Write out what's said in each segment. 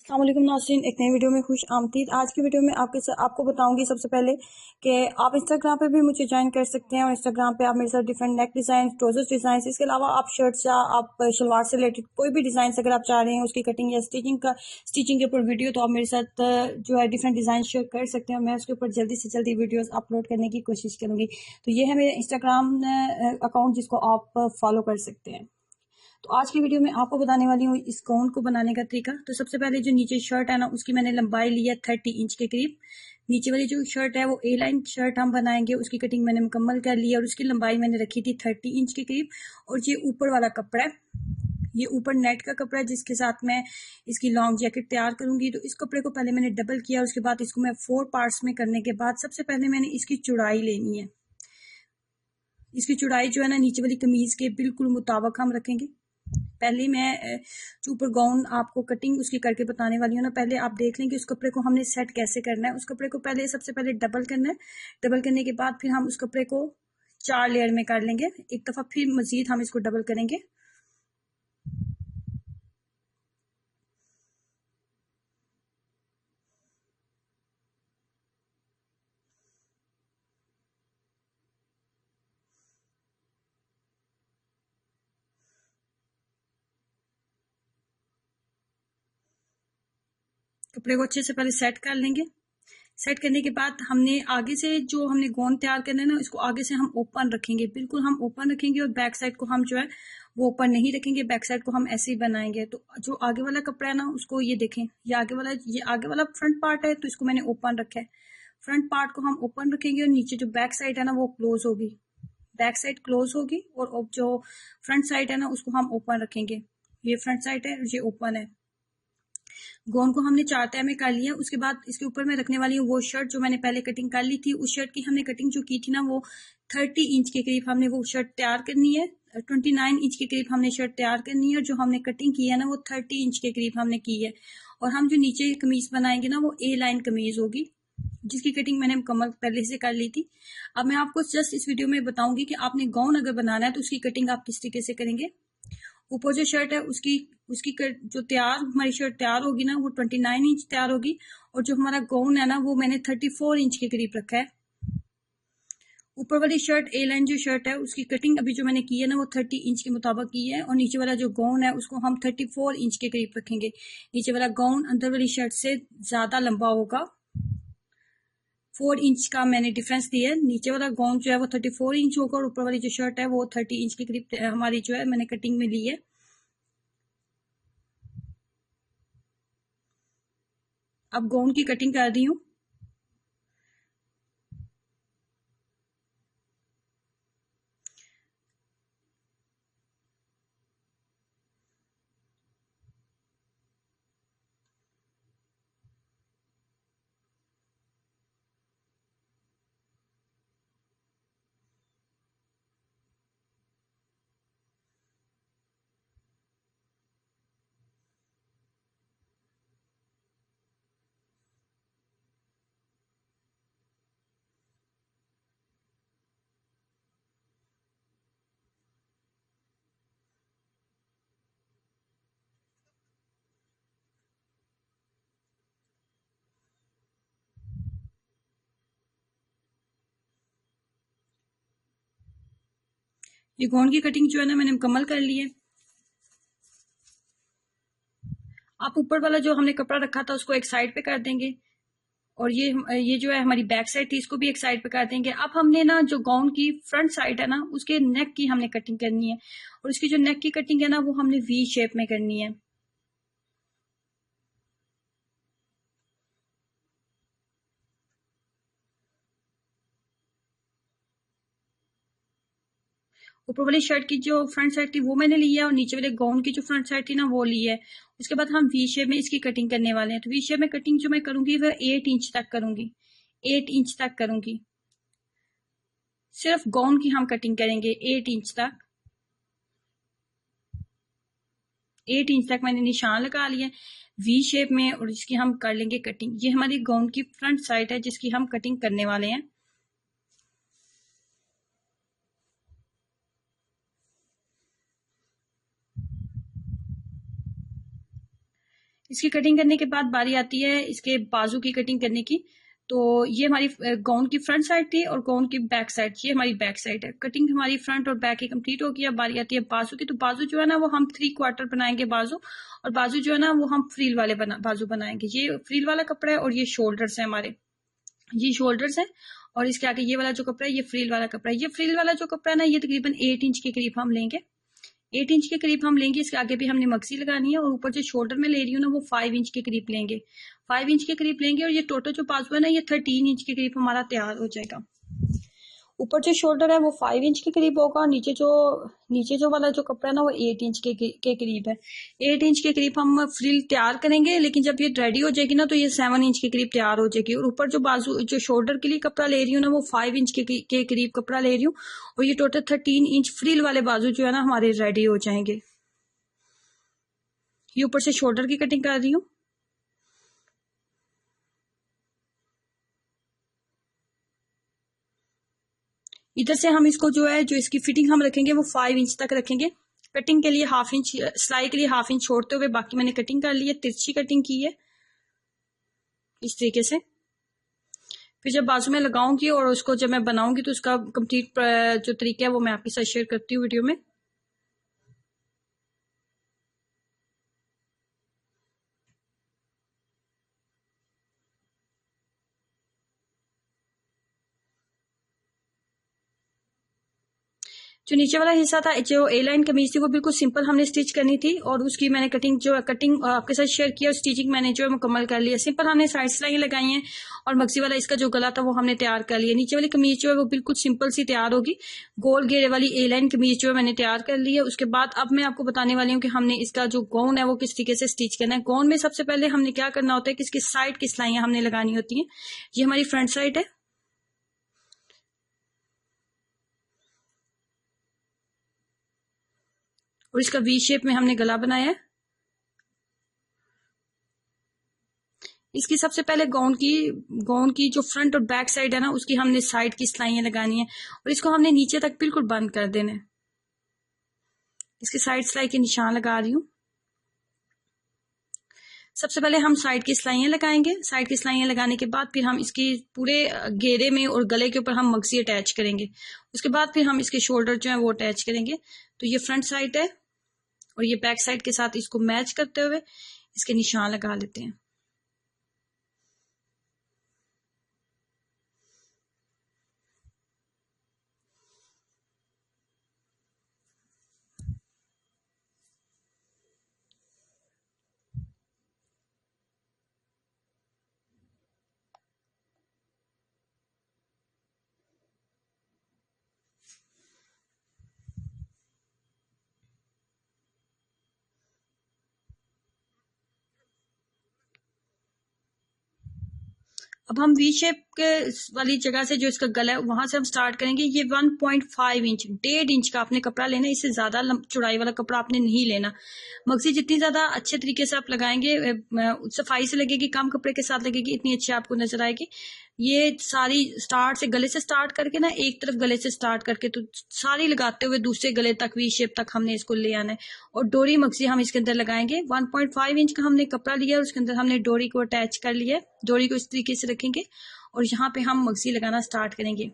अस्सलाम वालेकुम नाज़रीन, एक नई वीडियो में खुश आमदीद। आज की वीडियो में आपको बताऊंगी सबसे पहले कि आप इंस्टाग्राम पे भी मुझे ज्वाइन कर सकते हैं और इंस्टाग्राम पे आप मेरे साथ डिफरेंट नेक डिज़ाइन, ट्राउजर्स डिज़ाइन, इसके अलावा आप शर्ट्स या आप शलवार से रिलेटेड कोई भी डिज़ाइन अगर आप चाह रहे हैं उसकी कटिंग या स्टिचिंग के ऊपर वीडियो, तो आप मेरे साथ जो है डिफरेंट डिज़ाइन शेयर कर सकते हैं। मैं उसके ऊपर जल्दी से जल्दी वीडियोज़ अपलोड करने की कोशिश करूँगी। तो ये है मेरा इंस्टाग्राम अकाउंट जिसको आप फॉलो कर सकते हैं। तो आज की वीडियो में आपको बताने वाली हूँ इस गाउन को बनाने का तरीका। तो सबसे पहले जो नीचे शर्ट है ना, उसकी मैंने लंबाई ली है 30 इंच के करीब। नीचे वाली जो शर्ट है वो ए लाइन शर्ट हम बनाएंगे, उसकी कटिंग मैंने मुकम्मल कर ली है और उसकी लंबाई मैंने रखी थी 30 इंच के करीब। और ये ऊपर वाला कपड़ा है, ये ऊपर नेट का कपड़ा है जिसके साथ मैं इसकी लॉन्ग जैकेट तैयार करूंगी। तो इस कपड़े को पहले मैंने डबल किया, उसके बाद इसको मैं 4 पार्ट्स में करने के बाद सबसे पहले मैंने इसकी चौड़ाई लेनी है। इसकी चौड़ाई जो है ना, नीचे वाली कमीज के बिल्कुल मुताबिक हम रखेंगे। पहले मैं जो ऊपर गाउन आपको कटिंग उसकी करके बताने वाली हूँ ना, पहले आप देख लें कि उस कपड़े को हमने सेट कैसे करना है। उस कपड़े को पहले सबसे पहले डबल करना है। डबल करने के बाद फिर हम उस कपड़े को 4 लेयर में कर लेंगे। एक दफ़ा फिर मजीद हम इसको डबल करेंगे। कपड़े को अच्छे से पहले सेट कर लेंगे। सेट करने के बाद हमने आगे से जो हमने गोंद तैयार करना है ना, इसको आगे से हम ओपन रखेंगे, बिल्कुल हम ओपन रखेंगे। और बैक साइड को हम जो है वो ओपन नहीं रखेंगे, बैक साइड को हम ऐसे ही बनाएंगे। तो जो आगे वाला कपड़ा है ना, उसको ये देखें, ये आगे वाला फ्रंट पार्ट है, तो इसको मैंने ओपन रखा है। फ्रंट पार्ट को हम ओपन रखेंगे और नीचे जो बैक साइड है ना वो क्लोज होगी। बैक साइड क्लोज होगी और जो फ्रंट साइड है ना उसको हम ओपन रखेंगे। ये फ्रंट साइड है, ये ओपन है। गोन को हमने 4 तह में कर लिया। उसके बाद इसके ऊपर मैं रखने वाली हूँ वो शर्ट जो मैंने पहले कटिंग कर ली थी। उस शर्ट की हमने कटिंग जो की थी ना, वो 30 इंच के करीब हमने वो शर्ट तैयार करनी है। 29 इंच के करीब हमने शर्ट तैयार करनी है और जो हमने कटिंग की है ना वो 30 इंच के करीब हमने की है। और हम जो नीचे कमीज बनाएंगे ना वो ए लाइन कमीज होगी, जिसकी कटिंग मैंने मुकम्मल पहले से कर ली थी। अब मैं आपको जस्ट इस वीडियो में बताऊंगी कि आपने गाउन अगर बनाना है तो उसकी कटिंग आप किस तरीके से करेंगे। ऊपर जो शर्ट है उसकी उसकी जो तैयार हमारी शर्ट तैयार होगी ना वो 29 इंच तैयार होगी। और जो हमारा गाउन है ना वो मैंने 34 इंच के करीब रखा है। ऊपर वाली शर्ट ए लाइन जो शर्ट है उसकी कटिंग अभी जो मैंने की है ना वो 30 इंच के मुताबिक की है। और नीचे वाला जो गाउन है उसको हम 34 इंच के करीब रखेंगे। नीचे वाला गाउन अंदर वाली शर्ट से ज्यादा लंबा होगा। 4 इंच का मैंने डिफरेंस दिया है। नीचे वाला गाउन जो है वो 34 इंच होगा और ऊपर वाली जो शर्ट है वो 30 इंच के करीब हमारी जो है मैंने कटिंग में ली है। अब गाउन की कटिंग कर रही हूँ। ये गाउन की कटिंग जो है ना मैंने मुकम्मल कर ली है। आप ऊपर वाला जो हमने कपड़ा रखा था उसको एक साइड पे कर देंगे और ये जो है हमारी बैक साइड थी इसको भी एक साइड पे कर देंगे। अब हमने ना जो गाउन की फ्रंट साइड है ना उसके नेक की हमने कटिंग करनी है और उसकी जो नेक की कटिंग है ना वो हमने वी शेप में करनी है। ऊपर वाली शर्ट की जो फ्रंट साइड थी वो मैंने ली है और नीचे वाले गाउन की जो फ्रंट साइड थी ना वो ली है। उसके बाद हम वी शेप में इसकी कटिंग करने वाले हैं। तो वी शेप में कटिंग जो मैं करूंगी वह 8 इंच तक करूंगी। 8 इंच तक करूंगी। सिर्फ गाउन की हम कटिंग करेंगे 8 इंच तक। 8 इंच तक मैंने निशान लगा लिया वी शेप में और इसकी हम कर लेंगे कटिंग। ये हमारी गाउन की फ्रंट साइड है जिसकी हम कटिंग करने वाले हैं। इसकी कटिंग करने के बाद बारी आती है इसके बाजू की कटिंग करने की। तो ये हमारी गाउन की फ्रंट साइड थी और गाउन की बैक साइड, ये हमारी बैक साइड है। कटिंग हमारी फ्रंट और बैक की कंप्लीट हो गई। अब बारी आती है बाजू की। तो बाजू जो है ना वो हम 3/4 बनाएंगे बाजू, और बाजू जो है ना वो हम फ्रील वाले बाजू बनाएंगे। ये फ्रील वाला कपड़ा है और ये शोल्डर्स है हमारे, ये शोल्डर्स है। और इसके आगे ये वाला जो कपड़ा है ये फ्रील वाला कपड़ा है। ये फ्रील वाला जो कपड़ा है ना ये तकरीबन 8 इंच के करीब हम लेंगे, 8 इंच के करीब हम लेंगे। इसके आगे भी हमने मक्सी लगानी है और ऊपर जो शोल्डर में ले रही हूँ ना वो 5 इंच के करीब लेंगे, 5 इंच के करीब लेंगे। और ये टोटल जो बाजू है ना ये 13 इंच के करीब हमारा तैयार हो जाएगा। ऊपर जो शोल्डर है वो 5 इंच के करीब होगा और नीचे जो वाला जो कपड़ा है ना वो 8 इंच के करीब है। 8 इंच के करीब हम फ्रिल तैयार करेंगे, लेकिन जब ये रेडी हो जाएगी ना तो ये 7 इंच के करीब तैयार हो जाएगी। और ऊपर जो बाजू जो शोल्डर के लिए कपड़ा ले रही हूँ ना वो 5 इंच के करीब कपड़ा ले रही हूँ। और ये टोटल 13 इंच फ्रिल वाले बाजू जो है ना हमारे रेडी हो जाएंगे। ये ऊपर से शोल्डर की कटिंग कर रही हूँ। इधर से हम इसको जो है जो इसकी फिटिंग हम रखेंगे वो 5 इंच तक रखेंगे। कटिंग के लिए हाफ इंच, सिलाई के लिए हाफ इंच छोड़ते हुए बाकी मैंने कटिंग कर ली है, तिरछी कटिंग की है इस तरीके से। फिर जब बाजू में लगाऊंगी और उसको जब मैं बनाऊंगी तो उसका कंप्लीट जो तरीका है वो मैं आपके साथ शेयर करती हूँ वीडियो में। जो नीचे वाला हिस्सा था, जो ए लाइन कमीज थी वो बिल्कुल सिंपल हमने स्टिच करनी थी और उसकी मैंने कटिंग आपके साथ शेयर किया और स्टिचिंग मैंने जो है मुकम्मल कर लिया। सिंपल हमने साइड सिलाई लगाई हैं और मक्सी वाला इसका जो गला था वो हमने तैयार कर लिया। नीचे वाली कमीज जो है वो बिल्कुल सिंपल सी तैयार होगी। गोल घेरे वाली ए लाइन कमीज जो है मैंने तैयार कर ली है। उसके बाद अब मैं आपको बताने वाली हूँ कि हमने इसका जो गाउन है वो किस तरीके से स्टिच करना है। गाउन में सबसे पहले हमने क्या करना होता है कि इसकी साइड की सिलाइयां हमने लगानी होती हैं। ये हमारी फ्रंट साइड है और इसका वी शेप में हमने गला बनाया है। इसकी सबसे पहले गाउन की जो फ्रंट और बैक साइड है ना उसकी हमने साइड की सिलाइयां लगानी है और इसको हमने नीचे तक बिल्कुल बंद कर देना है। इसकी साइड सिलाई के निशान लगा रही हूँ। सबसे पहले हम साइड की सिलाइयां लगाएंगे। साइड की सिलाइयां लगाने के बाद फिर हम इसकी पूरे घेरे में और गले के ऊपर हम मक्सी अटैच करेंगे। उसके बाद फिर हम इसके शोल्डर जो है वो अटैच करेंगे। तो ये फ्रंट साइड है और ये बैक साइड के साथ इसको मैच करते हुए इसके निशान लगा लेते हैं। अब हम वी शेप के वाली जगह से जो इसका गला है वहां से हम स्टार्ट करेंगे। ये 1.5 इंच, 1.5 इंच का आपने कपड़ा लेना है। इससे ज्यादा चौड़ाई वाला कपड़ा आपने नहीं लेना। मक्सी जितनी ज्यादा अच्छे तरीके से आप लगाएंगे, सफाई से लगेगी, कम कपड़े के साथ लगेगी, इतनी अच्छी आपको नजर आएगी। ये सारी स्टार्ट से गले से स्टार्ट करके ना, एक तरफ गले से स्टार्ट करके तो सारी लगाते हुए दूसरे गले तक वी शेप तक हमने इसको ले आना है। और डोरी मक्सी हम इसके अंदर लगाएंगे। 1.5 इंच का हमने कपड़ा लिया और उसके अंदर हमने डोरी को अटैच कर लिया। डोरी को इस तरीके से रखेंगे और यहाँ पे हम मक्सी लगाना स्टार्ट करेंगे।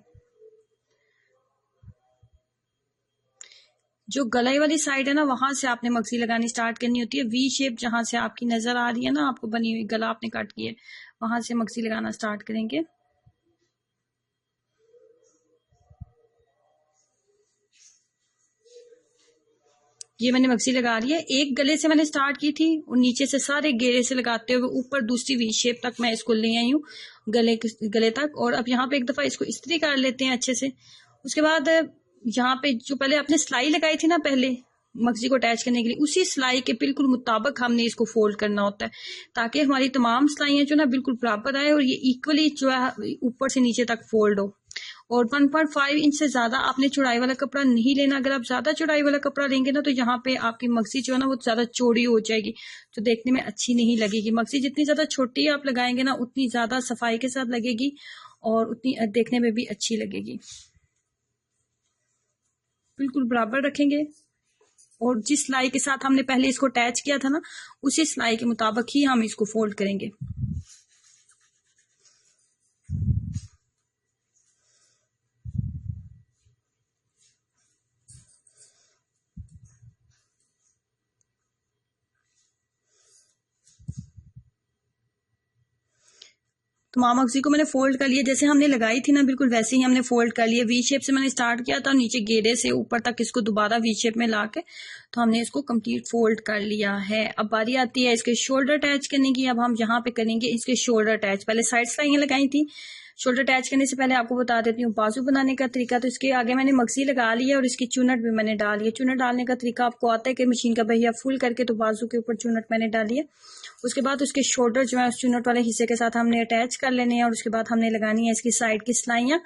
जो गलाई वाली साइड है ना वहां से आपने मक्सी लगानी स्टार्ट करनी होती है। वी शेप जहां से आपकी नजर आ रही है ना आपको बनी हुई, गला आपने कट किया है, वहां से मक्सी लगाना स्टार्ट करेंगे। ये मैंने मक्सी लगा रही है। एक गले से मैंने स्टार्ट की थी और नीचे से सारे घेरे से लगाते हुए ऊपर दूसरी वी शेप तक मैं इसको ले आई हूँ गले तक। और अब यहाँ पे एक दफा इसको इस्त्री कर लेते हैं अच्छे से। उसके बाद यहाँ पे जो पहले आपने सिलाई लगाई थी ना पहले मक्सी को अटैच करने के लिए, उसी सिलाई के बिल्कुल मुताबिक हमने इसको फोल्ड करना होता है ताकि हमारी तमाम सिलाइयां जो ना बिल्कुल बराबर आए और ये इक्वली जो है ऊपर से नीचे तक फोल्ड हो। और 1.5 इंच से ज्यादा आपने चौड़ाई वाला कपड़ा नहीं लेना। अगर आप ज्यादा चौड़ाई वाला कपड़ा लेंगे ना तो यहाँ पे आपकी मक्सी जो है ना वो ज्यादा चौड़ी हो जाएगी, जो देखने में अच्छी नहीं लगेगी। मक्सी जितनी ज्यादा छोटी आप लगाएंगे ना उतनी ज्यादा सफाई के साथ लगेगी और उतनी देखने में भी अच्छी लगेगी। बिल्कुल बराबर रखेंगे। और जिस सिलाई के साथ हमने पहले इसको अटैच किया था ना, उसी सिलाई के मुताबिक ही हम इसको फोल्ड करेंगे। तो मामा मगजी को मैंने फोल्ड कर लिया, जैसे हमने लगाई थी ना बिल्कुल वैसे ही हमने फोल्ड कर लिया। वी शेप से मैंने स्टार्ट किया था, नीचे घेरे से ऊपर तक इसको दोबारा वी शेप में ला के तो हमने इसको कंप्लीट फोल्ड कर लिया है। अब बारी आती है इसके शोल्डर अटैच करने की। अब हम यहाँ पे करेंगे इसके शोल्डर अटैच। पहले साइड सिलाइयाँ लगाई थी। शोल्डर अटैच करने से पहले आपको बता देती हूँ बाजू बनाने का तरीका। तो इसके आगे मैंने मगजी लगा लिया और इसकी चुनट भी मैंने डाली है। चुनट डालने का तरीका आपको आता है कि मशीन का पहिया फुल करके तो बाजू के ऊपर चुनट मैंने डाली है। उसके बाद उसके शोल्डर जो है उस चुनट वाले हिस्से के साथ हमने अटैच कर लेने हैं और उसके बाद हमने लगानी है इसकी साइड की सिलाइयाँ।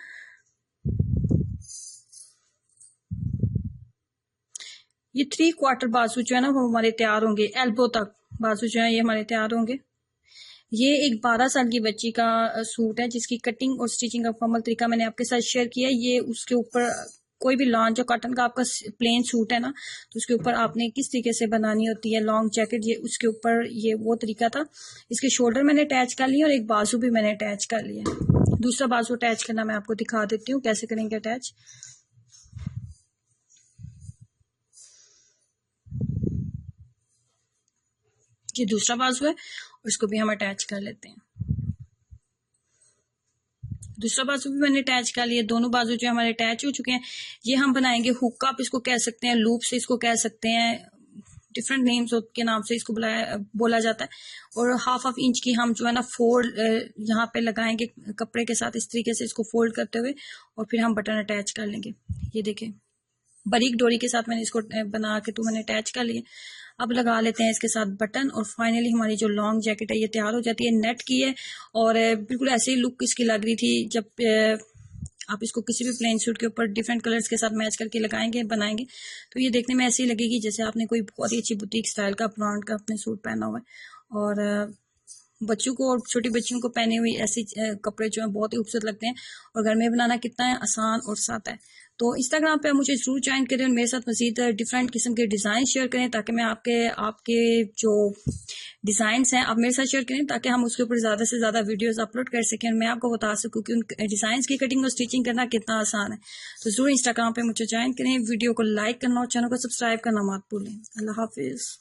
ये 3/4 बाजू जो है ना वो हमारे तैयार होंगे, एल्बो तक बाजू जो है ये हमारे तैयार होंगे। ये एक 12 साल की बच्ची का सूट है जिसकी कटिंग और स्टिचिंग का मुकम्मल तरीका मैंने आपके साथ शेयर किया है। ये उसके ऊपर कोई भी लॉन्ग जो कॉटन का आपका प्लेन सूट है ना, तो उसके ऊपर आपने किस तरीके से बनानी होती है लॉन्ग जैकेट, ये उसके ऊपर ये वो तरीका था। इसके शोल्डर मैंने अटैच कर लिया और एक बाजू भी मैंने अटैच कर लिया। दूसरा बाजू अटैच करना मैं आपको दिखा देती हूँ कैसे करेंगे अटैच। ये दूसरा बाजू है और इसको भी हम अटैच कर लेते हैं। दूसरा बाजू भी मैंने अटैच कर लिया। दोनों बाजू जो हमारे अटैच हो चुके हैं। ये हम बनाएंगे हुक, आप इसको कह सकते हैं, लूप से इसको कह सकते हैं, डिफरेंट नेम्स के नाम से इसको बोला जाता है। और 1/2 इंच की हम जो है ना फोल्ड यहाँ पे लगाएंगे कपड़े के साथ, इस तरीके से इसको फोल्ड करते हुए और फिर हम बटन अटैच कर लेंगे। ये देखें बारीक डोरी के साथ मैंने इसको बना के तो मैंने अटैच कर लिया। अब लगा लेते हैं इसके साथ बटन और फाइनली हमारी जो लॉन्ग जैकेट है ये तैयार हो जाती है। नेट की है और बिल्कुल ऐसे ही लुक इसकी लग रही थी जब आप इसको किसी भी प्लेन सूट के ऊपर डिफरेंट कलर्स के साथ मैच करके लगाएंगे बनाएंगे तो ये देखने में ऐसी ही लगेगी जैसे आपने कोई बहुत ही अच्छी बुटीक स्टाइल का ब्रांड का अपने सूट पहना हुआ है। और बच्चों को और छोटी बच्चियों को पहने हुए ऐसे कपड़े जो हैं बहुत ही खूबसूरत लगते हैं और घर में बनाना कितना है आसान और सादा है। तो इंस्टाग्राम पे मुझे जरूर ज्वाइन करें और मेरे साथ मजीद डिफरेंट किस्म के डिज़ाइन शेयर करें ताकि मैं आपके जो डिज़ाइंस हैं आप मेरे साथ शेयर करें ताकि हम उसके ऊपर ज़्यादा से ज़्यादा वीडियोस अपलोड कर सकें और मैं आपको बता सकूं कि उन डिज़ाइंस की कटिंग और स्टिचिंग करना कितना आसान है। तो ज़रूर इंस्टाग्राम पे मुझे ज्वाइन करें, वीडियो को लाइक करना और चैनल को सब्सक्राइब करना मत भूलें। अल्लाह हाफिज़।